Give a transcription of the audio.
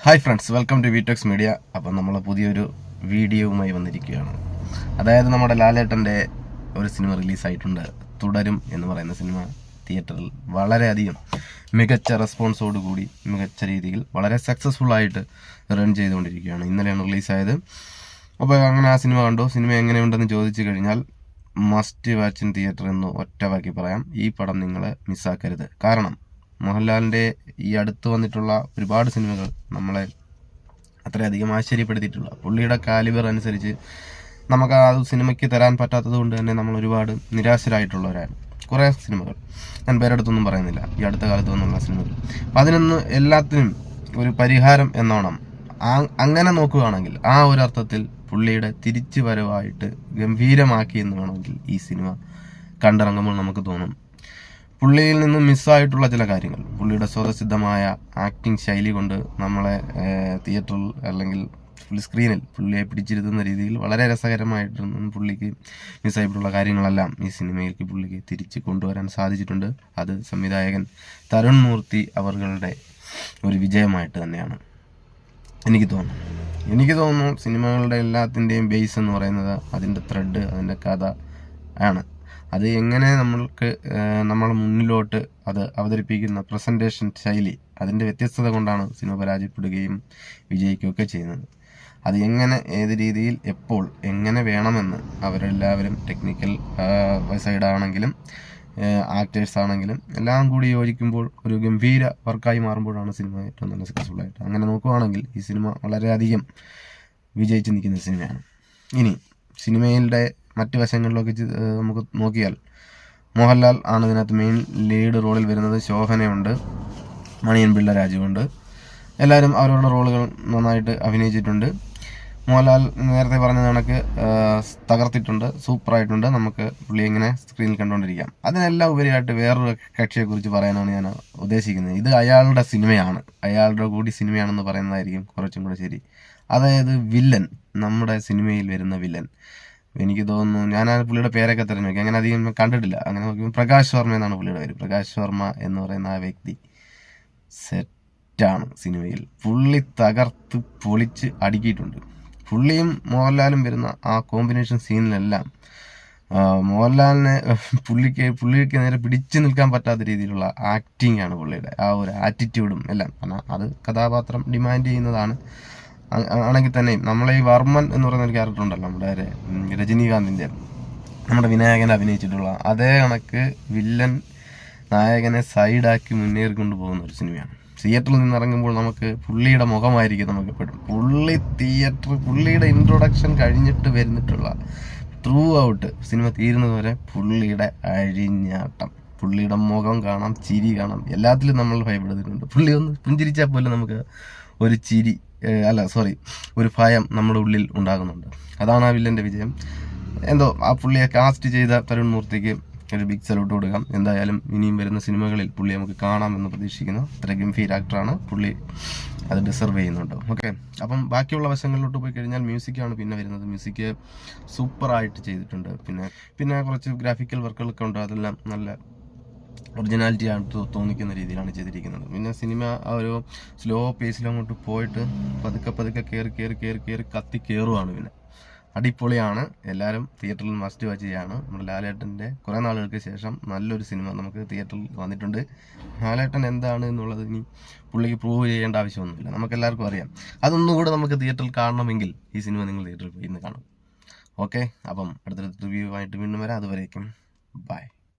Hi friends, welcome to വിടെക്സ് media. അപ്പം നമ്മൾ പുതിയൊരു വീഡിയോവുമായി വന്നിരിക്കുകയാണ്. അതായത് നമ്മുടെ ലാലേട്ടൻ്റെ ഒരു സിനിമ റിലീസായിട്ടുണ്ട്, തുടരും എന്ന് പറയുന്ന സിനിമ തിയേറ്ററിൽ വളരെയധികം മികച്ച റെസ്പോൺസോട് കൂടി മികച്ച രീതിയിൽ വളരെ സക്സസ്ഫുൾ ആയിട്ട് റൺ ചെയ്തുകൊണ്ടിരിക്കുകയാണ്. ഇന്നലെയാണ് റിലീസായത്. അപ്പോൾ അങ്ങനെ ആ സിനിമ കണ്ടു. സിനിമ എങ്ങനെയുണ്ടെന്ന് ചോദിച്ചു കഴിഞ്ഞാൽ മസ്റ്റ് വാച്ച് ഇൻ തിയേറ്റർ എന്ന് ഒറ്റ വാക്കി പറയാം. ഈ പടം നിങ്ങൾ മിസ്സാക്കരുത്. കാരണം മോഹൻലാലിൻ്റെ ഈ അടുത്ത് വന്നിട്ടുള്ള ഒരുപാട് സിനിമകൾ നമ്മളെ അത്രയധികം ആശ്ചര്യപ്പെടുത്തിയിട്ടുള്ള, പുള്ളിയുടെ കാലിബർ അനുസരിച്ച് നമുക്ക് ആ സിനിമയ്ക്ക് തരാൻ പറ്റാത്തത് കൊണ്ട് തന്നെ നമ്മൾ ഒരുപാട് നിരാശരായിട്ടുള്ളവരാണ്. കുറേ സിനിമകൾ ഞാൻ പേരെടുത്തൊന്നും പറയുന്നില്ല, ഈ അടുത്ത കാലത്ത് വന്നുള്ള സിനിമകൾ. അപ്പം അതിനൊന്ന് എല്ലാത്തിനും ഒരു പരിഹാരം എന്നോണം അങ്ങനെ നോക്കുകയാണെങ്കിൽ ആ ഒരു അർത്ഥത്തിൽ പുള്ളിയുടെ തിരിച്ചു വരവായിട്ട് ഗംഭീരമാക്കി എന്ന് വേണമെങ്കിൽ ഈ സിനിമ കണ്ടിറങ്ങുമ്പോൾ നമുക്ക് തോന്നും. പുള്ളിയിൽ നിന്നും മിസ്സായിട്ടുള്ള ചില കാര്യങ്ങൾ, പുള്ളിയുടെ സ്വതസിദ്ധമായ ആക്ടിങ് ശൈലി കൊണ്ട് നമ്മളെ തിയേറ്ററിൽ അല്ലെങ്കിൽ ഫുൾ സ്ക്രീനിൽ പുള്ളിയെ പിടിച്ചിരുത്തുന്ന രീതിയിൽ വളരെ രസകരമായിട്ടൊന്നും പുള്ളിക്ക് മിസ്സായിട്ടുള്ള കാര്യങ്ങളെല്ലാം ഈ സിനിമയിലേക്ക് പുള്ളിക്ക് തിരിച്ച് കൊണ്ടുവരാൻ സാധിച്ചിട്ടുണ്ട്. അത് സംവിധായകൻ തരുൺ മൂർത്തി അവരുടെ ഒരു വിജയമായിട്ട് തന്നെയാണ് എനിക്ക് തോന്നുന്നു. സിനിമകളുടെ എല്ലാത്തിൻ്റെയും ബേസ് എന്ന് പറയുന്നത് അതിൻ്റെ ത്രെഡ്, അതിൻ്റെ കഥ ആണ്. അത് എങ്ങനെ നമ്മൾ മുന്നിലോട്ട് അത് അവതരിപ്പിക്കുന്ന പ്രസൻറ്റേഷൻ ശൈലി, അതിൻ്റെ വ്യത്യസ്തത കൊണ്ടാണ് സിനിമ പരാജയപ്പെടുകയും വിജയിക്കുകയൊക്കെ ചെയ്യുന്നത്. അത് എങ്ങനെ, ഏത് രീതിയിൽ, എപ്പോൾ, എങ്ങനെ വേണമെന്ന് അവരെല്ലാവരും ടെക്നിക്കൽ സൈഡാണെങ്കിലും ആക്ടേഴ്സ് ആണെങ്കിലും എല്ലാം കൂടി യോജിക്കുമ്പോൾ ഒരു ഗംഭീര വർക്കായി മാറുമ്പോഴാണ് സിനിമ ഏറ്റവും നല്ല സക്സസ്ഫുൾ ആയിട്ട്. അങ്ങനെ നോക്കുകയാണെങ്കിൽ ഈ സിനിമ വളരെയധികം വിജയിച്ച് നിൽക്കുന്ന സിനിമയാണ്. ഇനി സിനിമയുടെ മറ്റ് വശങ്ങളിലൊക്കെ നമുക്ക് നോക്കിയാൽ മോഹൻലാൽ ആണ് ഇതിനകത്ത് മെയിൻ ലീഡ് റോളിൽ വരുന്നത്. ശോഭനയുണ്ട്, മണിയൻ പിള്ള രാജുവുണ്ട്. എല്ലാവരും അവരവരുടെ റോളുകൾ നന്നായിട്ട് അഭിനയിച്ചിട്ടുണ്ട്. മോഹൻലാൽ നേരത്തെ പറഞ്ഞ കണക്ക് തകർത്തിട്ടുണ്ട്, സൂപ്പറായിട്ടുണ്ട്. നമുക്ക് പുള്ളി ഇങ്ങനെ സ്ക്രീനിൽ കണ്ടുകൊണ്ടിരിക്കാം. അതിനെല്ലാം ഉപരിയായിട്ട് വേറൊരു കക്ഷിയെക്കുറിച്ച് പറയാനാണ് ഞാൻ ഉദ്ദേശിക്കുന്നത്. ഇത് അയാളുടെ സിനിമയാണ്, അയാളുടെ കൂടി സിനിമയാണെന്ന് പറയുന്നതായിരിക്കും കുറച്ചും കൂടെ ശരി. അതായത് വില്ലൻ, നമ്മുടെ സിനിമയിൽ വരുന്ന വില്ലൻ. എനിക്ക് തോന്നുന്നു, ഞാൻ ആ പുള്ളിയുടെ പേരൊക്കെ തിരഞ്ഞു നോക്കി, അങ്ങനെ അധികം കണ്ടിട്ടില്ല. അങ്ങനെ നോക്കിയപ്പോൾ പ്രകാശ് വർമ്മ എന്നാണ് പുള്ളിയുടെ പേര്. പ്രകാശ് വർമ്മ എന്ന് പറയുന്ന ആ വ്യക്തി സെറ്റാണ് സിനിമയിൽ. പുള്ളി തകർത്ത് പൊളിച്ച് അടുക്കിയിട്ടുണ്ട്. പുള്ളിയും മോഹൻലാലും വരുന്ന ആ കോമ്പിനേഷൻ സീനിലെല്ലാം മോഹൻലാലിനെ പുള്ളിക്ക് നേരെ പിടിച്ചു നിൽക്കാൻ പറ്റാത്ത രീതിയിലുള്ള ആക്ടിങ് ആണ് പുള്ളിയുടെ. ആ ഒരു ആറ്റിറ്റ്യൂഡും എല്ലാം, കാരണം അത് കഥാപാത്രം ഡിമാൻഡ് ചെയ്യുന്നതാണ്. ആണെങ്കിൽ തന്നെയും നമ്മളെ ഈ വർമ്മൻ എന്ന് പറയുന്ന ഒരു ക്യാരക്ടർ ഉണ്ടല്ലോ, നമ്മുടെ രജനീകാന്തിൻ്റെ, നമ്മുടെ വിനായകനെ അഭിനയിച്ചിട്ടുള്ള അതേ കണക്ക് വില്ലൻ നായകനെ സൈഡാക്കി മുന്നേറിക്കൊണ്ട് പോകുന്ന ഒരു സിനിമയാണ്. തിയേറ്ററിൽ നിന്ന് ഇറങ്ങുമ്പോൾ നമുക്ക് പുള്ളിയുടെ മുഖമായിരിക്കും നമുക്ക് എപ്പോഴും. പുള്ളിയുടെ ഇൻട്രൊഡക്ഷൻ കഴിഞ്ഞിട്ട് വരുന്നിട്ടുള്ള ത്രൂ ഔട്ട് സിനിമ തീരുന്നത് വരെ പുള്ളിയുടെ അഴിഞ്ഞാട്ടം, പുള്ളിയുടെ മുഖം കാണാം, ചിരി കാണാം, എല്ലാത്തിലും നമ്മൾ ഭയപ്പെടുത്തിയിട്ടുണ്ട്. പുള്ളി ഒന്ന് പുഞ്ചിരിച്ചാൽ പോലും നമുക്ക് ഒരു ഭയം നമ്മുടെ ഉള്ളിൽ ഉണ്ടാകുന്നുണ്ട്. അതാണ് ആ വില്ലൻ്റെ വിജയം. എന്തോ ആ പുള്ളിയെ കാസ്റ്റ് ചെയ്ത തരുൺ മൂർത്തിക്ക് ഒരു ബിഗ് സല്യൂട്ട് കൊടുക്കാം. എന്തായാലും ഇനിയും വരുന്ന സിനിമകളിൽ പുള്ളി നമുക്ക് കാണാമെന്ന് പ്രതീക്ഷിക്കുന്നു. അത്ര ഗംഭീര ആക്ടറാണ് പുള്ളി, അത് ഡിസർവ് ചെയ്യുന്നുണ്ട്. ഓക്കെ, അപ്പം ബാക്കിയുള്ള വശങ്ങളിലോട്ട് പോയി കഴിഞ്ഞാൽ മ്യൂസിക്കാണ് പിന്നെ വരുന്നത്. മ്യൂസിക് സൂപ്പറായിട്ട് ചെയ്തിട്ടുണ്ട്. പിന്നെ കുറച്ച് ഗ്രാഫിക്കൽ വർക്കുകളൊക്കെ ഉണ്ട്, അതെല്ലാം നല്ല ഒറിജിനാലിറ്റി ആയിട്ട് തോന്നിക്കുന്ന രീതിയിലാണ് ചെയ്തിരിക്കുന്നത്. പിന്നെ സിനിമ ആ ഒരു സ്ലോ പേസിൽ അങ്ങോട്ട് പോയിട്ട് പതുക്കെ കയറി കത്തി കയറുവാണ്. പിന്നെ അടിപൊളിയാണ്. എല്ലാവരും തിയേറ്ററിൽ മസ്റ്റ് വാച്ച് ചെയ്യാണ്. നമ്മുടെ ലാലേട്ടൻ്റെ കുറേ നാളുകൾക്ക് ശേഷം നല്ലൊരു സിനിമ നമുക്ക് തിയേറ്ററിൽ വന്നിട്ടുണ്ട്. ലാലേട്ടൻ എന്താണ് എന്നുള്ളത് ഇനി പുള്ളിക്ക് പ്രൂവ് ചെയ്യേണ്ട ആവശ്യമൊന്നുമില്ല, നമുക്കെല്ലാവർക്കും അറിയാം. അതൊന്നുകൂടെ നമുക്ക് തിയേറ്ററിൽ കാണണമെങ്കിൽ ഈ സിനിമ നിങ്ങൾ തിയേറ്ററിൽ പോയി ഇന്ന് കാണും. ഓക്കെ, അപ്പം അടുത്തൊരു റിവ്യൂ ആയിട്ട് വീണ്ടും വരാം. അതുവരേക്കും ബൈ.